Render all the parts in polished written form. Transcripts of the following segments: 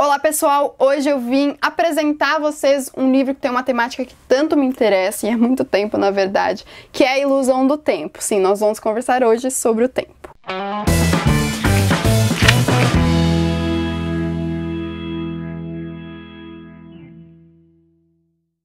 Olá pessoal, hoje eu vim apresentar a vocês um livro que tem uma temática que tanto me interessa, e há muito tempo na verdade, que é A Ilusão do Tempo. Sim, nós vamos conversar hoje sobre o tempo.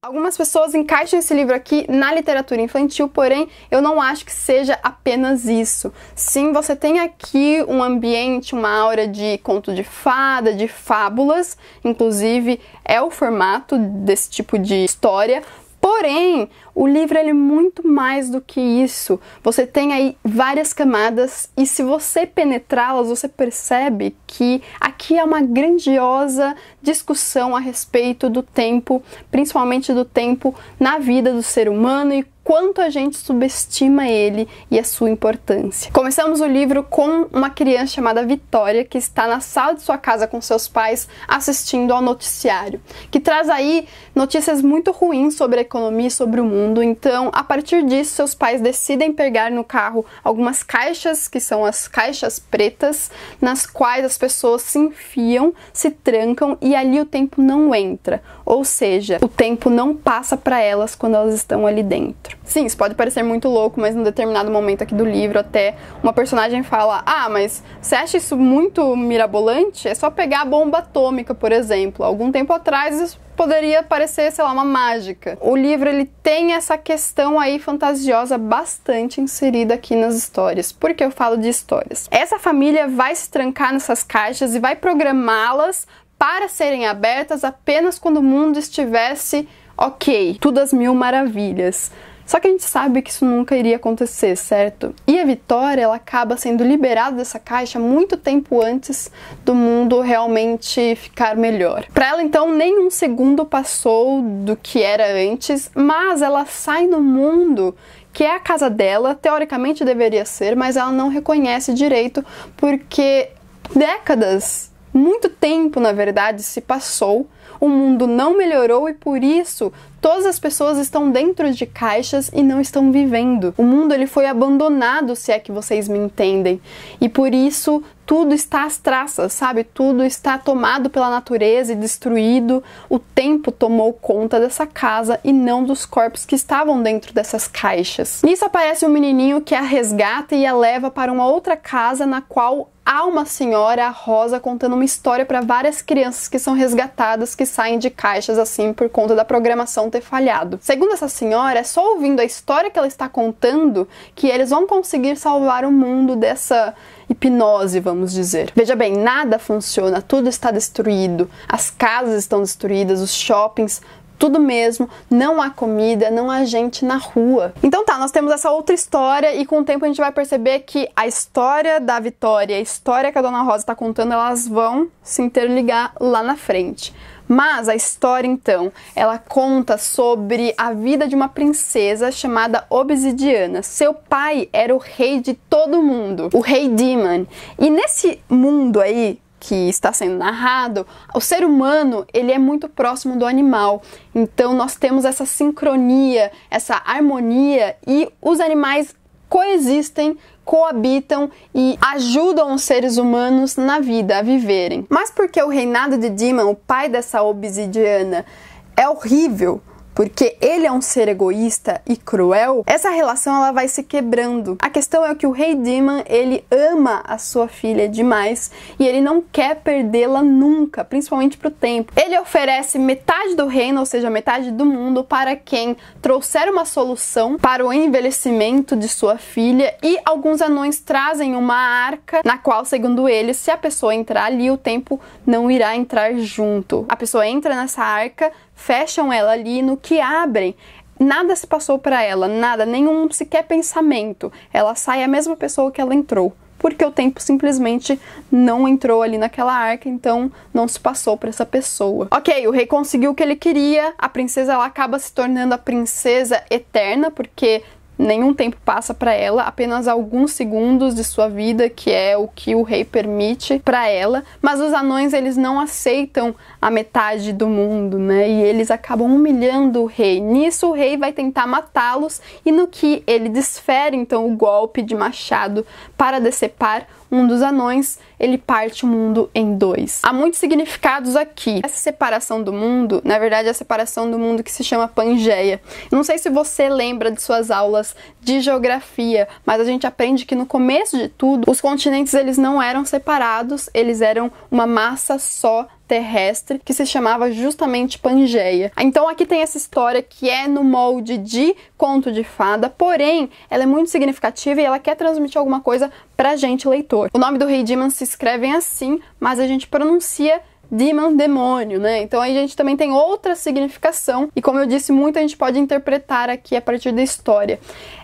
Algumas pessoas encaixam esse livro aqui na literatura infantil, porém eu não acho que seja apenas isso. Sim, você tem aqui um ambiente, uma aura de conto de fada, de fábulas, inclusive é o formato desse tipo de história. Porém, o livro é muito mais do que isso. Você tem aí várias camadas e se você penetrá-las, você percebe que aqui é uma grandiosa discussão a respeito do tempo, principalmente do tempo na vida do ser humano e quanto a gente subestima ele e a sua importância. Começamos o livro com uma criança chamada Vitória, que está na sala de sua casa com seus pais assistindo ao noticiário, que traz aí notícias muito ruins sobre a economia e sobre o mundo. Então, a partir disso, seus pais decidem pegar no carro algumas caixas, que são as caixas pretas, nas quais as pessoas se enfiam, se trancam e ali o tempo não entra. Ou seja, o tempo não passa para elas quando elas estão ali dentro. Sim, isso pode parecer muito louco, mas num determinado momento aqui do livro até uma personagem fala: ah, mas você acha isso muito mirabolante? É só pegar a bomba atômica, por exemplo. Algum tempo atrás isso poderia parecer, sei lá, uma mágica. O livro, ele tem essa questão aí fantasiosa bastante inserida aqui nas histórias. Por que eu falo de histórias? Essa família vai se trancar nessas caixas e vai programá-las para serem abertas apenas quando o mundo estivesse ok, tudo às mil maravilhas. Só que a gente sabe que isso nunca iria acontecer, certo? E a Vitória, ela acaba sendo liberada dessa caixa muito tempo antes do mundo realmente ficar melhor. Para ela, então, nem um segundo passou do que era antes, mas ela sai no mundo que é a casa dela, teoricamente deveria ser, mas ela não reconhece direito porque décadas, muito tempo, na verdade, se passou, o mundo não melhorou e por isso todas as pessoas estão dentro de caixas e não estão vivendo. O mundo, ele foi abandonado, se é que vocês me entendem. E por isso tudo está às traças, sabe? Tudo está tomado pela natureza e destruído. O tempo tomou conta dessa casa e não dos corpos que estavam dentro dessas caixas. Nisso aparece um menininho que a resgata e a leva para uma outra casa na qual há uma senhora, a Rosa, contando uma história para várias crianças que são resgatadas, que saem de caixas assim por conta da programação ter falhado. Segundo essa senhora, é só ouvindo a história que ela está contando que eles vão conseguir salvar o mundo dessa hipnose, vamos dizer. Veja bem, nada funciona, tudo está destruído, as casas estão destruídas, os shoppings, tudo mesmo, não há comida, não há gente na rua. Então tá, nós temos essa outra história e com o tempo a gente vai perceber que a história da Vitória e a história que a Dona Rosa está contando, elas vão se interligar lá na frente. Mas a história, então, ela conta sobre a vida de uma princesa chamada Obsidiana. Seu pai era o rei de todo mundo, o rei Demon. E nesse mundo aí que está sendo narrado, o ser humano, ele é muito próximo do animal. Então nós temos essa sincronia, essa harmonia e os animais coexistem, coabitam e ajudam os seres humanos na vida a viverem. Mas porque o reinado de Demon, o pai dessa Obsidiana, é horrível, porque ele é um ser egoísta e cruel, essa relação ela vai se quebrando. A questão é que o rei Demon, ele ama a sua filha demais e ele não quer perdê-la nunca, principalmente pro tempo. Ele oferece metade do reino, ou seja, metade do mundo, para quem trouxer uma solução para o envelhecimento de sua filha, e alguns anões trazem uma arca na qual, segundo eles, se a pessoa entrar ali, o tempo não irá entrar junto. A pessoa entra nessa arca, fecham ela ali, no que abrem, nada se passou para ela, nada, nenhum sequer pensamento. Ela sai a mesma pessoa que ela entrou, porque o tempo simplesmente não entrou ali naquela arca, então não se passou para essa pessoa. Ok, o rei conseguiu o que ele queria, a princesa ela acaba se tornando a princesa eterna, porque nenhum tempo passa para ela, apenas alguns segundos de sua vida, que é o que o rei permite para ela. Mas os anões, eles não aceitam a metade do mundo, né? E eles acabam humilhando o rei. Nisso o rei vai tentar matá-los e no que ele desfere então o golpe de machado para decepar, um dos anões, ele parte o mundo em dois. Há muitos significados aqui. Essa separação do mundo, na verdade, é a separação do mundo que se chama Pangeia. Não sei se você lembra de suas aulas de geografia, mas a gente aprende que no começo de tudo, os continentes eles não eram separados, eles eram uma massa só terrestre que se chamava justamente Pangeia. Então aqui tem essa história que é no molde de conto de fada, porém ela é muito significativa e ela quer transmitir alguma coisa pra gente, leitor. O nome do rei Demon se escreve assim, mas a gente pronuncia Demon, demônio, né? Então aí a gente também tem outra significação e, como eu disse, muita gente pode interpretar aqui a partir da história.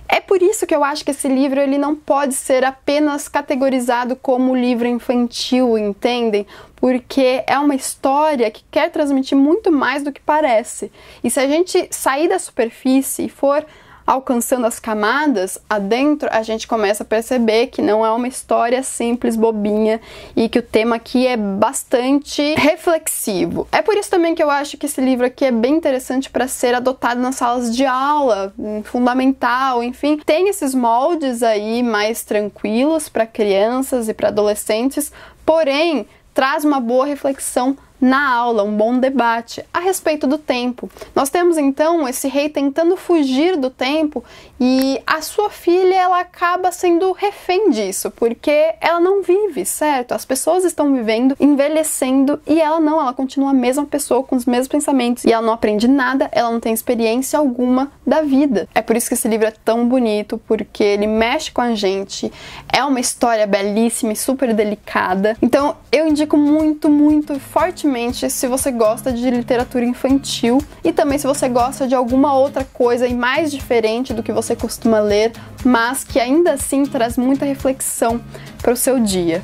É por isso que eu acho que esse livro ele não pode ser apenas categorizado como livro infantil, entendem? Porque é uma história que quer transmitir muito mais do que parece. E se a gente sair da superfície e for alcançando as camadas adentro, a gente começa a perceber que não é uma história simples, bobinha, e que o tema aqui é bastante reflexivo. É por isso também que eu acho que esse livro aqui é bem interessante para ser adotado nas salas de aula, fundamental, enfim. Tem esses moldes aí mais tranquilos para crianças e para adolescentes, porém traz uma boa reflexão na aula, um bom debate a respeito do tempo. Nós temos então esse rei tentando fugir do tempo e a sua filha ela acaba sendo refém disso, porque ela não vive, certo? As pessoas estão vivendo, envelhecendo e ela não, ela continua a mesma pessoa com os mesmos pensamentos e ela não aprende nada, ela não tem experiência alguma da vida. É por isso que esse livro é tão bonito, porque ele mexe com a gente, é uma história belíssima e super delicada. Então eu indico muito, muito fortemente se você gosta de literatura infantil e também se você gosta de alguma outra coisa e mais diferente do que você costuma ler, mas que ainda assim traz muita reflexão para o seu dia.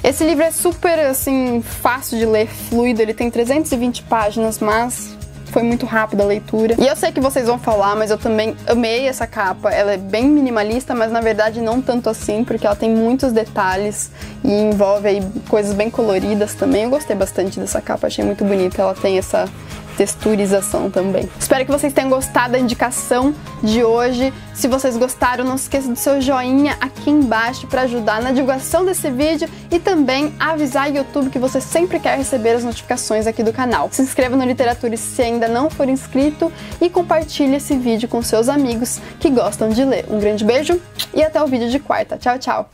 Esse livro é super, assim, fácil de ler, fluido, ele tem 320 páginas, mas foi muito rápida a leitura. E eu sei que vocês vão falar, mas eu também amei essa capa. Ela é bem minimalista, mas na verdade não tanto assim, porque ela tem muitos detalhes e envolve aí coisas bem coloridas também. Eu gostei bastante dessa capa, achei muito bonita. Ela tem essa texturização também. Espero que vocês tenham gostado da indicação de hoje. Se vocês gostaram, não se esqueça do seu joinha aqui embaixo para ajudar na divulgação desse vídeo e também avisar o YouTube que você sempre quer receber as notificações aqui do canal. Se inscreva no Literatura se ainda não for inscrito e compartilhe esse vídeo com seus amigos que gostam de ler. Um grande beijo e até o vídeo de quarta. Tchau, tchau!